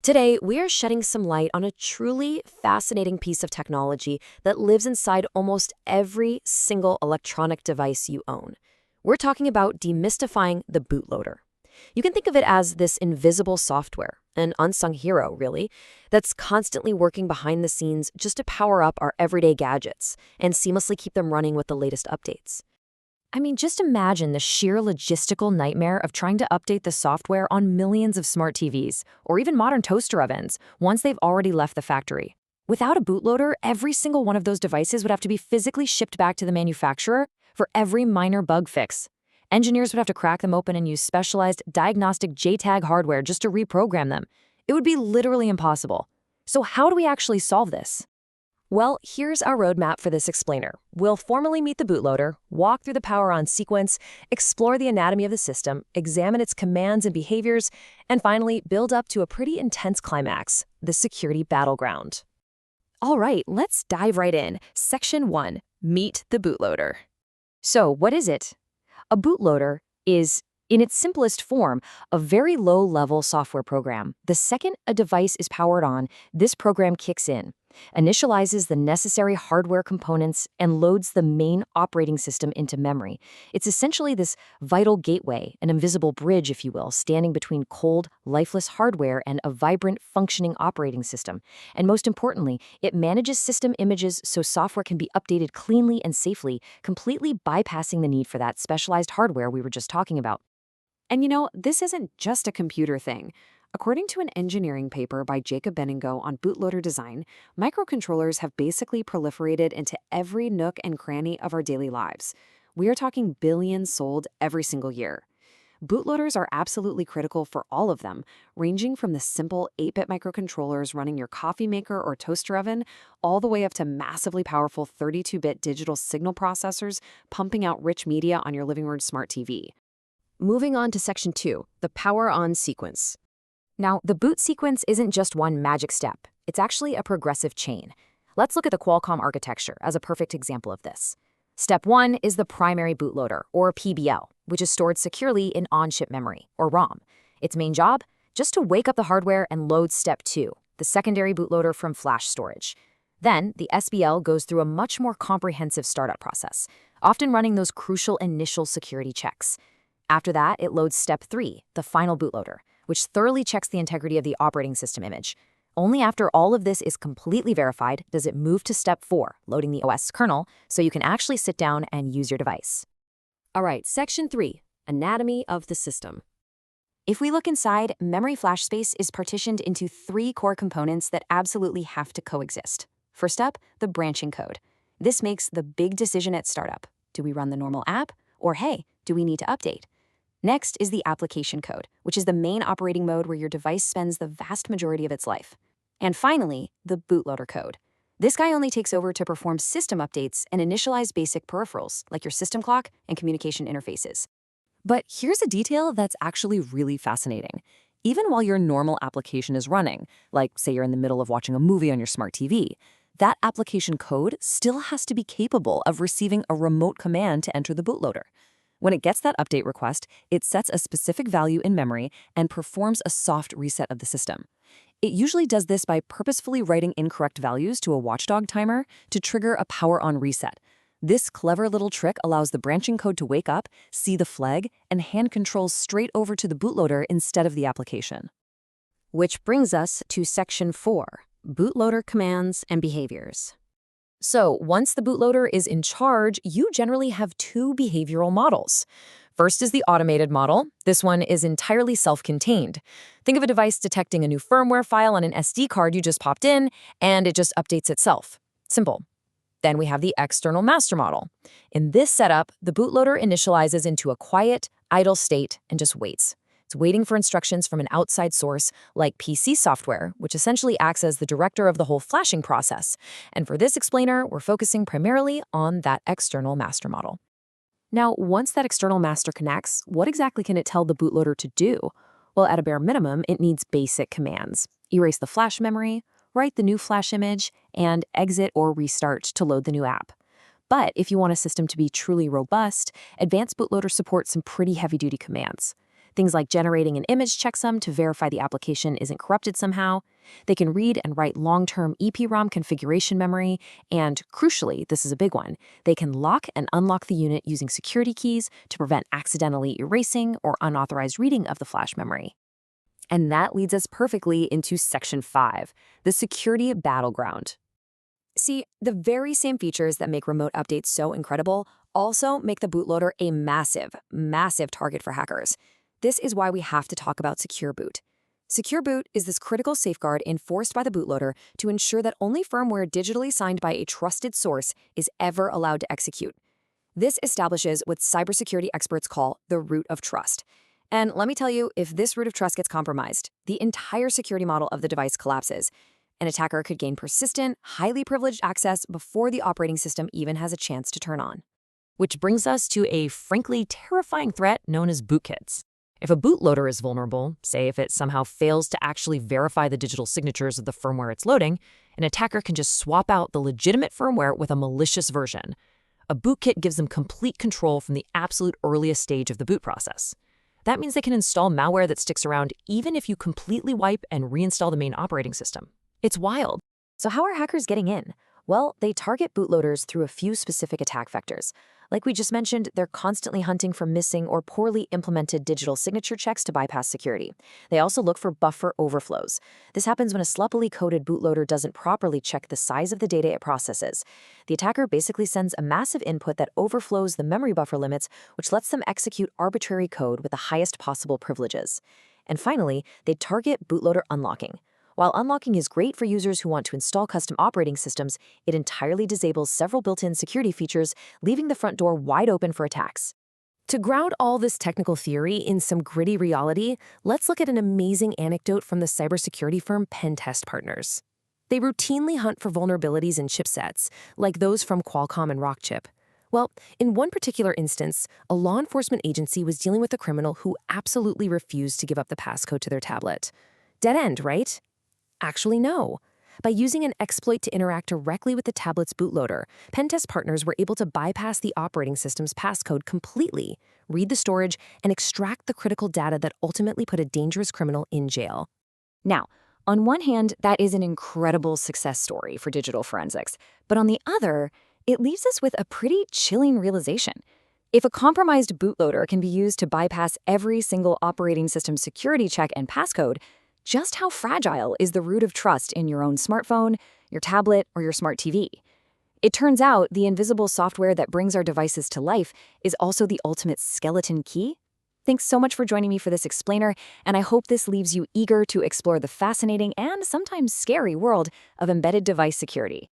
Today, we are shedding some light on a truly fascinating piece of technology that lives inside almost every single electronic device you own. We're talking about demystifying the bootloader. You can think of it as this invisible software, an unsung hero, really, that's constantly working behind the scenes just to power up our everyday gadgets and seamlessly keep them running with the latest updates. I mean, just imagine the sheer logistical nightmare of trying to update the software on millions of smart TVs, or even modern toaster ovens, once they've already left the factory. Without a bootloader, every single one of those devices would have to be physically shipped back to the manufacturer for every minor bug fix. Engineers would have to crack them open and use specialized diagnostic JTAG hardware just to reprogram them. It would be literally impossible. So how do we actually solve this? Well, here's our roadmap for this explainer. We'll formally meet the bootloader, walk through the power-on sequence, explore the anatomy of the system, examine its commands and behaviors, and finally build up to a pretty intense climax, the security battleground. All right, let's dive right in. Section 1, Meet the bootloader. So, what is it? A bootloader is, in its simplest form, a very low-level software program. The second a device is powered on, this program kicks in, initializes the necessary hardware components, and loads the main operating system into memory. It's essentially this vital gateway, an invisible bridge, if you will, standing between cold, lifeless hardware and a vibrant, functioning operating system. And most importantly, it manages system images so software can be updated cleanly and safely, completely bypassing the need for that specialized hardware we were just talking about. And you know, this isn't just a computer thing. According to an engineering paper by Jacob Benningo on bootloader design, microcontrollers have basically proliferated into every nook and cranny of our daily lives. We are talking billions sold every single year. Bootloaders are absolutely critical for all of them, ranging from the simple 8-bit microcontrollers running your coffee maker or toaster oven, all the way up to massively powerful 32-bit digital signal processors pumping out rich media on your living room smart TV. Moving on to Section 2, the power-on sequence. Now, the boot sequence isn't just one magic step. It's actually a progressive chain. Let's look at the Qualcomm architecture as a perfect example of this. Step 1 is the primary bootloader, or PBL, which is stored securely in on-chip memory, or ROM. Its main job? Just to wake up the hardware and load Step 2, the secondary bootloader from flash storage. Then, the SBL goes through a much more comprehensive startup process, often running those crucial initial security checks. After that, it loads Step 3, the final bootloader, which thoroughly checks the integrity of the operating system image. Only after all of this is completely verified does it move to Step 4, loading the OS kernel, so you can actually sit down and use your device. All right, Section 3, Anatomy of the System. If we look inside, memory flash space is partitioned into 3 core components that absolutely have to coexist. First up, the branching code. This makes the big decision at startup. Do we run the normal app? Or hey, do we need to update? Next is the application code, which is the main operating mode where your device spends the vast majority of its life. And finally, the bootloader code. This guy only takes over to perform system updates and initialize basic peripherals, like your system clock and communication interfaces. But here's a detail that's actually really fascinating. Even while your normal application is running, like say you're in the middle of watching a movie on your smart TV, that application code still has to be capable of receiving a remote command to enter the bootloader. When it gets that update request, it sets a specific value in memory and performs a soft reset of the system. It usually does this by purposefully writing incorrect values to a watchdog timer to trigger a power-on reset. This clever little trick allows the branching code to wake up, see the flag, and hand controls straight over to the bootloader instead of the application. Which brings us to Section 4, Bootloader Commands and Behaviors. So, once the bootloader is in charge, you generally have 2 behavioral models. First is the automated model. This one is entirely self-contained. Think of a device detecting a new firmware file on an SD card you just popped in, and it just updates itself. Simple. Then we have the external master model. In this setup, the bootloader initializes into a quiet, idle state and just waits. It's waiting for instructions from an outside source, like PC software, which essentially acts as the director of the whole flashing process. And for this explainer, we're focusing primarily on that external master model. Now, once that external master connects, what exactly can it tell the bootloader to do? Well, at a bare minimum, it needs basic commands. Erase the flash memory, write the new flash image, and exit or restart to load the new app. But if you want a system to be truly robust, advanced bootloader supports some pretty heavy-duty commands. Things like generating an image checksum to verify the application isn't corrupted somehow. They can read and write long-term EEPROM configuration memory, and crucially, this is a big one, they can lock and unlock the unit using security keys to prevent accidentally erasing or unauthorized reading of the flash memory. And that leads us perfectly into Section 5, the security battleground. See, the very same features that make remote updates so incredible also make the bootloader a massive, massive target for hackers. This is why we have to talk about Secure Boot. Secure Boot is this critical safeguard enforced by the bootloader to ensure that only firmware digitally signed by a trusted source is ever allowed to execute. This establishes what cybersecurity experts call the root of trust. And let me tell you, if this root of trust gets compromised, the entire security model of the device collapses. An attacker could gain persistent, highly privileged access before the operating system even has a chance to turn on. Which brings us to a frankly terrifying threat known as bootkits. If a bootloader is vulnerable, say if it somehow fails to actually verify the digital signatures of the firmware it's loading, an attacker can just swap out the legitimate firmware with a malicious version. A bootkit gives them complete control from the absolute earliest stage of the boot process. That means they can install malware that sticks around even if you completely wipe and reinstall the main operating system. It's wild. So how are hackers getting in? Well, they target bootloaders through a few specific attack vectors. Like we just mentioned, they're constantly hunting for missing or poorly implemented digital signature checks to bypass security. They also look for buffer overflows. This happens when a sloppily coded bootloader doesn't properly check the size of the data it processes. The attacker basically sends a massive input that overflows the memory buffer limits, which lets them execute arbitrary code with the highest possible privileges. And finally, they target bootloader unlocking. While unlocking is great for users who want to install custom operating systems, it entirely disables several built-in security features, leaving the front door wide open for attacks. To ground all this technical theory in some gritty reality, let's look at an amazing anecdote from the cybersecurity firm Pentest Partners. They routinely hunt for vulnerabilities in chipsets, like those from Qualcomm and Rockchip. Well, in one particular instance, a law enforcement agency was dealing with a criminal who absolutely refused to give up the passcode to their tablet. Dead end, right? Actually, no. By using an exploit to interact directly with the tablet's bootloader, Pentest Partners were able to bypass the operating system's passcode completely, read the storage, and extract the critical data that ultimately put a dangerous criminal in jail. Now, on one hand, that is an incredible success story for digital forensics, but on the other, it leaves us with a pretty chilling realization. If a compromised bootloader can be used to bypass every single operating system security check and passcode, just how fragile is the root of trust in your own smartphone, your tablet, or your smart TV? It turns out the invisible software that brings our devices to life is also the ultimate skeleton key. Thanks so much for joining me for this explainer, and I hope this leaves you eager to explore the fascinating and sometimes scary world of embedded device security.